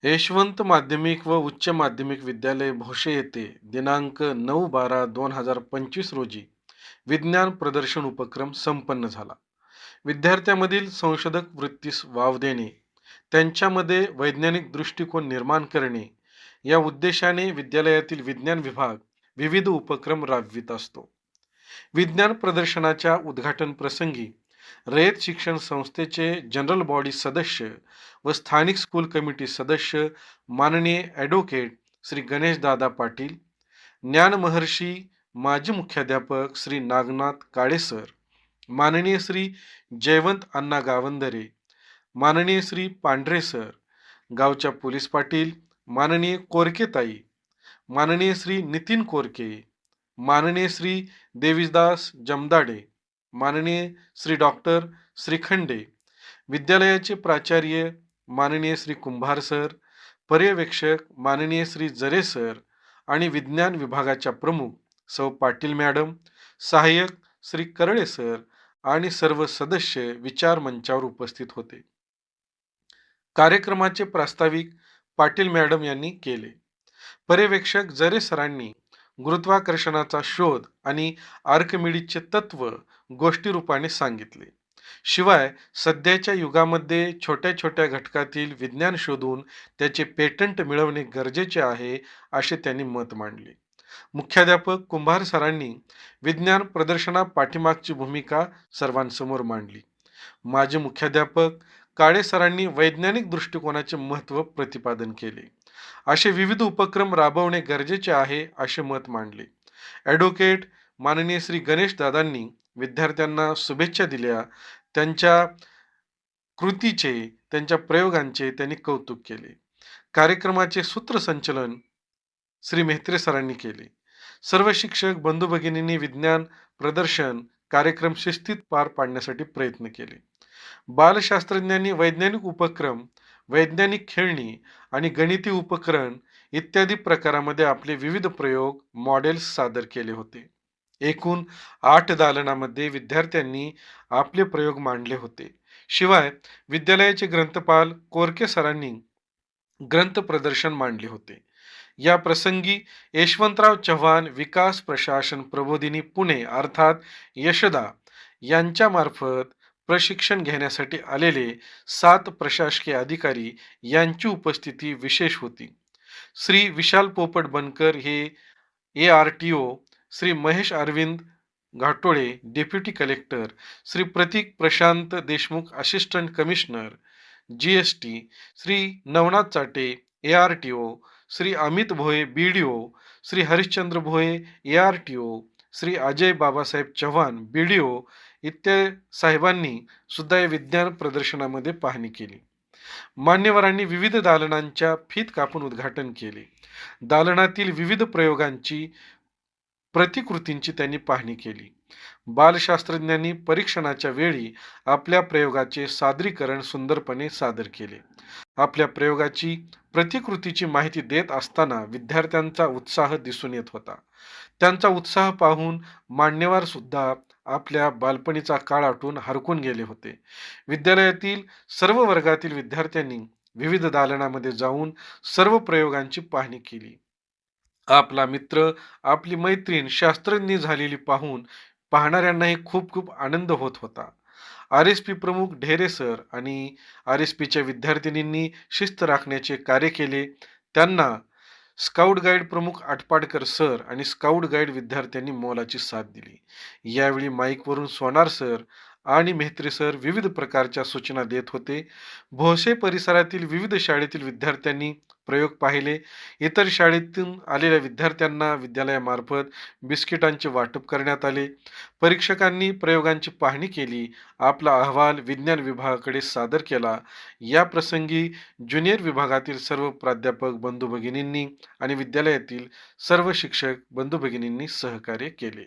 यशवंत माध्यमिक व उच्च माध्यमिक विद्यालय भोसे येथे दिनांक 9/12/2025 रोजी विज्ञान प्रदर्शन उपक्रम संपन्न झाला. विद्यार्थ्यांमधील संशोधक वृत्तीस वाव देणे, त्यांच्यामध्ये वैज्ञानिक दृष्टिकोन निर्माण करणे या उद्देशाने विद्यालयातील विज्ञान विभाग विविध उपक्रम राबवित असतो. विज्ञान प्रदर्शनाच्या उद्घाटन प्रसंगी रयत शिक्षण संस्थेचे जनरल बॉडी सदस्य व स्थानिक स्कूल कमिटी सदस्य माननीय ॲडव्होकेट श्री गणेशदादा पाटील, ज्ञानमहर्षी माजी मुख्याध्यापक श्री नागनाथ काळे सर, माननीय श्री जयवंत अण्णा गावंदरे, माननीय श्री पांढरे सर, गावच्या पोलीस पाटील माननीय कोरकेताई, माननीय श्री नितीन कोरके, माननीय श्री देवीदास जमदाडे, माननीय श्री डॉक्टर श्रीखंडे, विद्यालयाचे प्राचार्य माननीय श्री कुंभार सर, पर्यवेक्षक माननीय श्री जरे सर आणि विज्ञान विभागाच्या प्रमुख सौ पाटील मॅडम, सहाय्यक श्री करळे सर आणि सर्व सदस्य विचार मंचावर उपस्थित होते. कार्यक्रमाचे प्रास्ताविक पाटील मॅडम यांनी केले. पर्यवेक्षक जरे सरांनी गुरुत्वाकर्षणाचा शोध आणि आर्किमिडीजचे तत्व गोष्टी रूपाने सांगितले. शिवाय सध्याच्या युगामध्ये छोट्या छोट्या घटकातील विज्ञान शोधून त्याचे पेटंट मिळवणे गरजेचे आहे असे त्यांनी मत मांडले. मुख्याध्यापक कुंभार सरांनी विज्ञान प्रदर्शना पाठीमागची भूमिका सर्वांसमोर मांडली. माजी मुख्याध्यापक काळे सरांनी वैज्ञानिक दृष्टिकोनाचे महत्त्व प्रतिपादन केले. असे विविध उपक्रम राबवणे गरजेचे आहे असे मत मांडले. ॲडव्होकेट माननीय श्री गणेश दादांनी विद्यार्थ्यांना शुभेच्छा दिल्या. त्यांच्या कृतीचे, त्यांच्या प्रयोगांचे त्यांनी कौतुक केले. कार्यक्रमाचे सूत्रसंचलन श्री मेहत्रे सरांनी केले. सर्व शिक्षक बंधू भगिनींनी विज्ञान प्रदर्शन कार्यक्रम शिस्तीत पार पाडण्यासाठी प्रयत्न केले. बालशास्त्रज्ञांनी वैज्ञानिक उपक्रम, वैज्ञानिक खेळणी आणि गणिती उपकरण इत्यादी प्रकारामध्ये आपले विविध प्रयोग, मॉडेल्स सादर केले होते. एकूण 8 दालनामध्ये विद्यार्थ्यांनी आपले प्रयोग मांडले होते. शिवाय विद्यालयाचे ग्रंथपाल कोरके सरांनी ग्रंथ प्रदर्शन मांडले होते. या प्रसंगी यशवंतराव चव्हाण विकास प्रशासन प्रबोधिनी पुणे अर्थात यशदा यांच्यामार्फत प्रशिक्षण घेण्यासाठी आलेले 7 प्रशासकीय अधिकारी यांची उपस्थिती विशेष होती. श्री विशाल पोपट बनकर हे ARTO, Shri Mahesh Arvind Ghatole deputy collector, Shri Pratik Prashant Deshmukh assistant commissioner GST, Shri Navnath Chate ARTO, Shri Amit Bhoye BDO, Shri Harishchandra Bhoye ARTO, Shri Ajay Babasaheb Chavan BDO इत्यादी साहेबांनी सुद्धा या विज्ञान प्रदर्शनामध्ये पाहणी केली. मान्यवरांनी विविध दालनांच्या फीत कापून उद्घाटन केले. दालनातील विविध प्रयोगांची, प्रतिकृतींची त्यांनी पाहणी केली. बालशास्त्रज्ञांनी परीक्षणाच्या वेळी आपल्या प्रयोगाचे सादरीकरण सुंदरपणे सादर केले. आपल्या प्रयोगाची, प्रतिकृतीची माहिती देत असताना विद्यार्थ्यांचा उत्साह दिसून येत होता. त्यांचा उत्साह पाहून मान्यवर सुद्धा आपल्या बालपणीचा काळ आठवून हरकून गेले होते. विद्यालयातील सर्व वर्गातील विद्यार्थ्यांनी विविध दालनामध्ये जाऊन सर्व प्रयोगांची पाहणी केली. आपला मित्र, आपली मैत्रीण शास्त्रज्ञ झालेली पाहून पाहणाऱ्यांनाही खूप खूप आनंद होत होता. RSP प्रमुख ढेरे सर आणि RSPच्या विद्यार्थिनींनी शिस्त राखण्याचे कार्य केले. त्यांना स्काउट गाईड प्रमुख आटपाडकर सर आणि स्काउट गाईड विद्यार्थ्यांनी मोलाची साथ दिली. यावेळी माईकवरून सोनार सर आणि मेहत्रे सर विविध प्रकारच्या सूचना देत होते. भोसे परिसरातील विविध शाळेतील विद्यार्थ्यांनी प्रयोग पाहिले. इतर शाळेतून आलेल्या विद्यार्थ्यांना विद्यालयामार्फत बिस्किटांचे वाटप करण्यात आले. परीक्षकांनी प्रयोगांची पाहणी केली. आपला अहवाल विज्ञान विभागाकडे सादर केला. या प्रसंगी ज्युनियर विभागातील सर्व प्राध्यापक बंधू भगिनींनी आणि विद्यालयातील सर्व शिक्षक बंधू भगिनींनी सहकार्य केले.